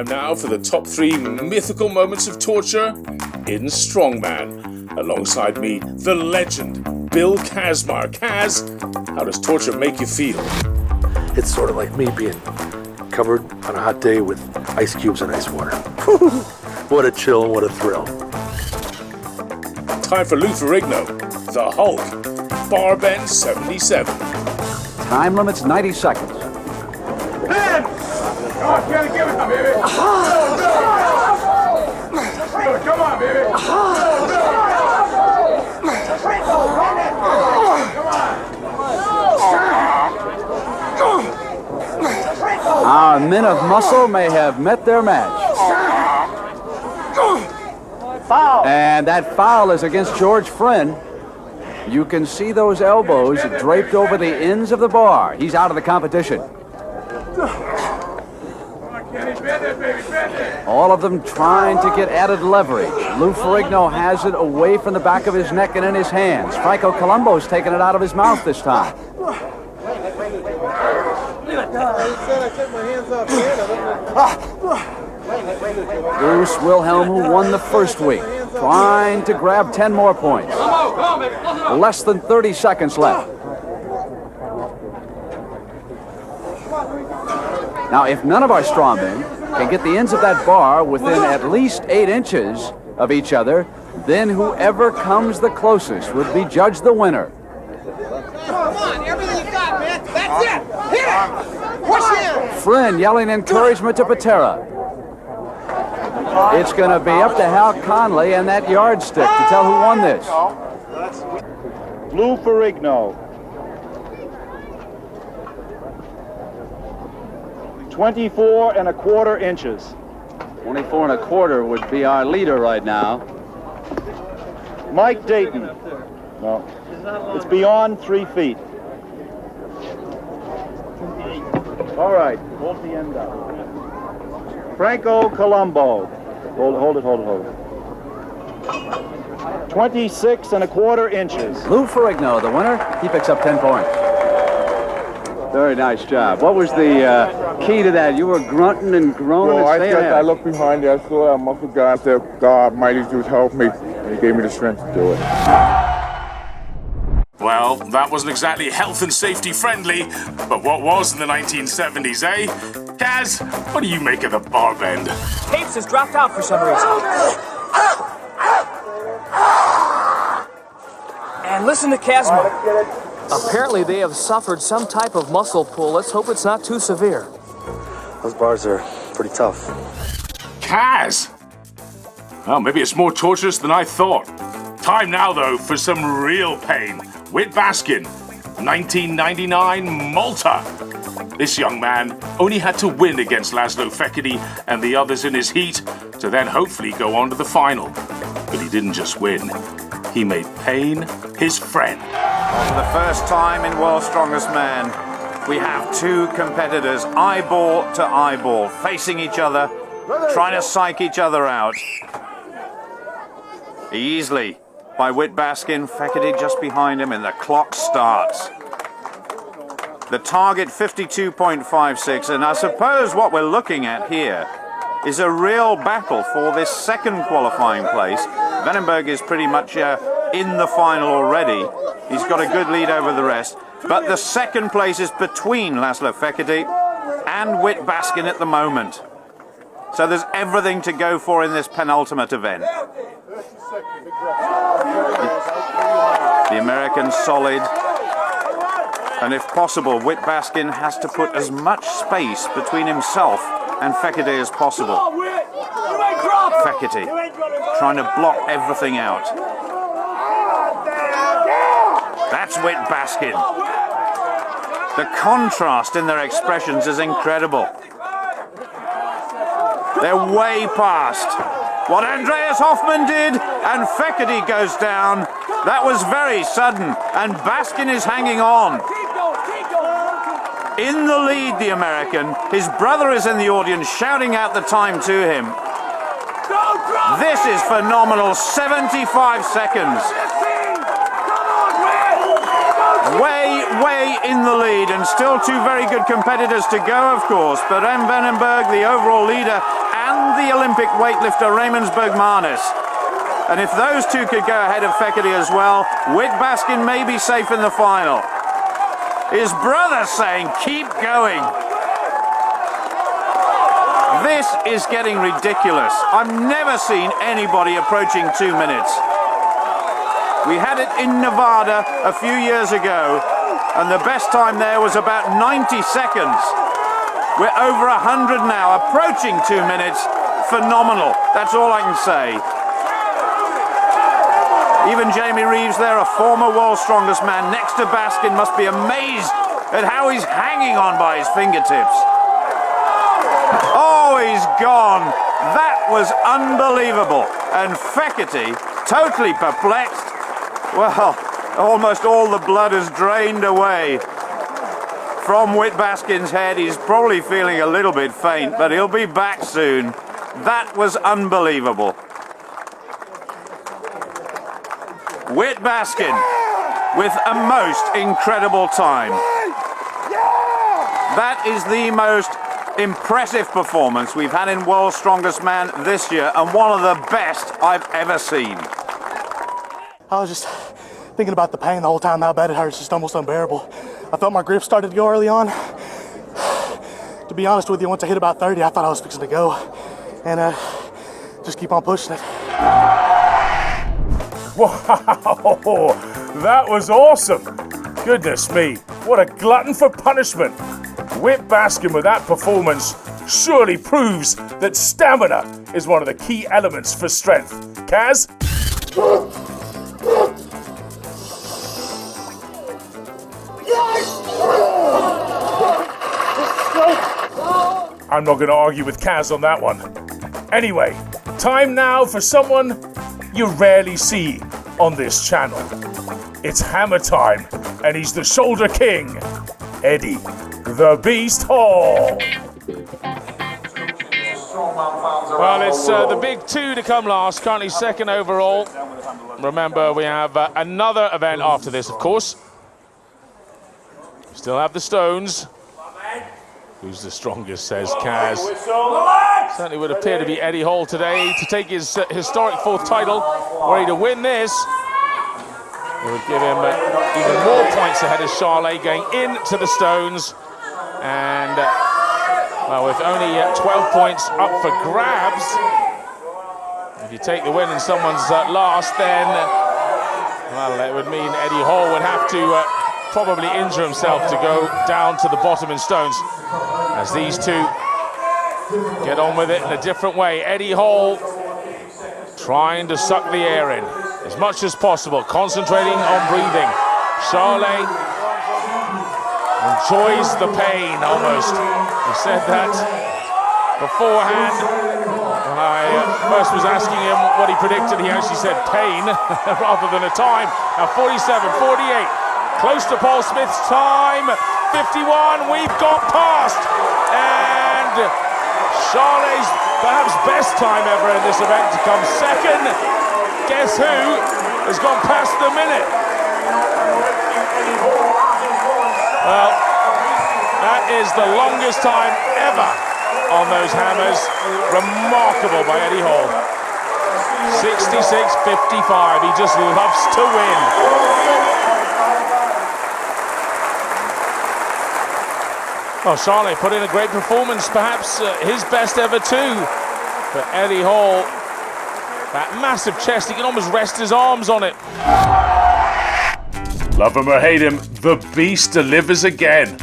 Time now for the top 3 mythical moments of torture in Strongman. Alongside me, the legend, Bill Kazmar. Kaz, how does torture make you feel? It's sort of like me being covered on a hot day with ice cubes and ice water. What a chill and what a thrill. Time for Lou Ferrigno, the Hulk, Barbend 77. Time limit's 90 seconds. Man! Come on, give it to me, baby! Come on, baby! Our men of muscle may have met their match. Foul. And that foul is against George Friend. You can see those elbows draped over the ends of the bar. He's out of the competition. All of them trying to get added leverage. Lou Ferrigno has it away from the back of his neck and in his hands. Franco Columbo's taking it out of his mouth this time. Bruce Wilhelm, who won the first week, trying to grab 10 more points. Less than 30 seconds left. Now, if none of our strongmen can get the ends of that bar within at least 8 inches of each other, then whoever comes the closest would be judged the winner. Come on, everything you got, man. That's it. Hit it. Push in. Friend yelling encouragement to Patera. It's going to be up to Hal Conley and that yardstick to tell who won this. Lou Ferrigno. 24 1/4 inches. 24 1/4 would be our leader right now. Mike Dayton. No. It's beyond 3 feet. All right, hold the end up. Franco Columbo. Hold it. 26 1/4 inches. Lou Ferrigno, the winner. He picks up 10 points. Very nice job. What was the key to that? You were grunting and groaning and staying there. I looked behind you. I saw a muscle guy. I said, God, mighty dude, help me. And he gave me the strength to do it. Well, that wasn't exactly health and safety friendly, but what was in the 1970s, eh? Kaz, what do you make of the Barbend? Tapes has dropped out for some reason. And listen to Kazmar. Apparently they have suffered some type of muscle pull. Let's hope it's not too severe. Those bars are pretty tough. Kaz! Well, maybe it's more torturous than I thought. Time now, though, for some real pain. Whit Baskin, 1999 Malta. This young man only had to win against Laszlo Fekete and the others in his heat to then hopefully go on to the final. But he didn't just win. He made pain his friend. For the first time in World's Strongest Man, we have 2 competitors eyeball to eyeball, facing each other, trying to psych each other out. Easily by Whit Baskin, Fekete just behind him, and the clock starts. The target 52.56, and I suppose what we're looking at here is a real battle for this second qualifying place. Vandenberg is pretty much in the final already. He's got a good lead over the rest, but the second place is between Laszlo Fekete and Whit Baskin at the moment. So there's everything to go for in this penultimate event. The American solid, and if possible, Whit Baskin has to put as much space between himself and Fekete as possible. Fekete trying to block everything out. That's Whit Baskin. The contrast in their expressions is incredible. They're way past what Andreas Hoffman did, and Fekete goes down. That was very sudden, and Baskin is hanging on. In the lead, the American. His brother is in the audience shouting out the time to him. This is phenomenal, 75 seconds. Way in the lead, and still 2 very good competitors to go, of course, but M. Vandenberg, the overall leader, the Olympic weightlifter Raymond Bergmanis. And if those two could go ahead of Fekete as well, Whit Baskin may be safe in the final. His brother saying, keep going. This is getting ridiculous. I've never seen anybody approaching 2 minutes. We had it in Nevada a few years ago, and the best time there was about 90 seconds. We're over 100 now, approaching 2 minutes. Phenomenal, that's all I can say. Even Jamie Reeves there, a former world's strongest man, next to Baskin, must be amazed at how he's hanging on by his fingertips. Oh, he's gone. That was unbelievable. And Fekete, totally perplexed. Well, almost all the blood has drained away from Whit Baskin's head. He's probably feeling a little bit faint, but he'll be back soon. That was unbelievable. Whit Baskin with a most incredible time. That is the most impressive performance we've had in World's Strongest Man this year, and one of the best I've ever seen. I was just thinking about the pain the whole time, how bad it hurts, just almost unbearable. I felt my grip started to go early on. To be honest with you, once I hit about 30, I thought I was fixing to go. And just keep on pushing it. Wow, that was awesome. Goodness me, what a glutton for punishment. Whit Baskin with that performance surely proves that stamina is one of the key elements for strength. Kaz? I'm not going to argue with Kaz on that one. Anyway, time now for someone you rarely see on this channel. It's hammer time, and he's the shoulder king, Eddie the Beast Hall. Well, it's the big two to come last, currently second overall. Remember, we have another event after this, of course. Still have the Stones. Who's the strongest, says Kaz. Certainly would appear to be Eddie Hall today to take his historic fourth title. Were he to win this, it would give him even more points ahead of Charlet going into the Stones. And, well, with only 12 points up for grabs, if you take the win and someone's last, then, well, it would mean Eddie Hall would have to probably injure himself to go down to the bottom in Stones. As these two get on with it in a different way. Eddie Hall trying to suck the air in as much as possible, concentrating on breathing. Charlet enjoys the pain almost. He said that beforehand. When I first was asking him what he predicted, he actually said pain rather than a time. Now 47-48, close to Paul Smith's time. 51, we've got past. And Charlet's perhaps best time ever in this event to come second. Guess who has gone past the minute? Well, that is the longest time ever on those hammers. Remarkable by Eddie Hall. 66-55, he just loves to win. Well, Charlet put in a great performance, perhaps his best ever too. But Eddie Hall, that massive chest, he can almost rest his arms on it. Love him or hate him, the Beast delivers again.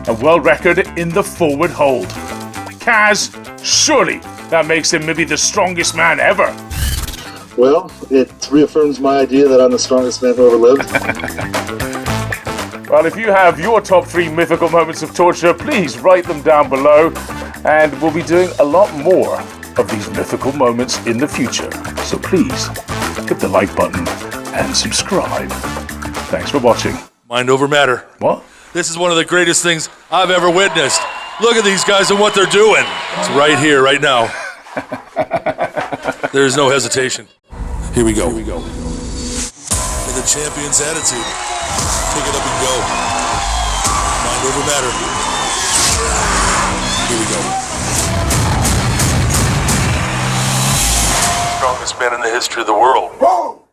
A world record in the forward hold. Kaz, surely that makes him maybe the strongest man ever. Well, it reaffirms my idea that I'm the strongest man who ever lived. Well, if you have your top 3 mythical moments of torture, please write them down below. And we'll be doing a lot more of these mythical moments in the future. So please, hit the like button and subscribe. Thanks for watching. Mind over matter. What? This is one of the greatest things I've ever witnessed. Look at these guys and what they're doing. It's right here, right now. There's no hesitation. Here we go. With a champion's attitude. Pick it up and go. Mind over matter. Here we go. strongest man in the history of the world.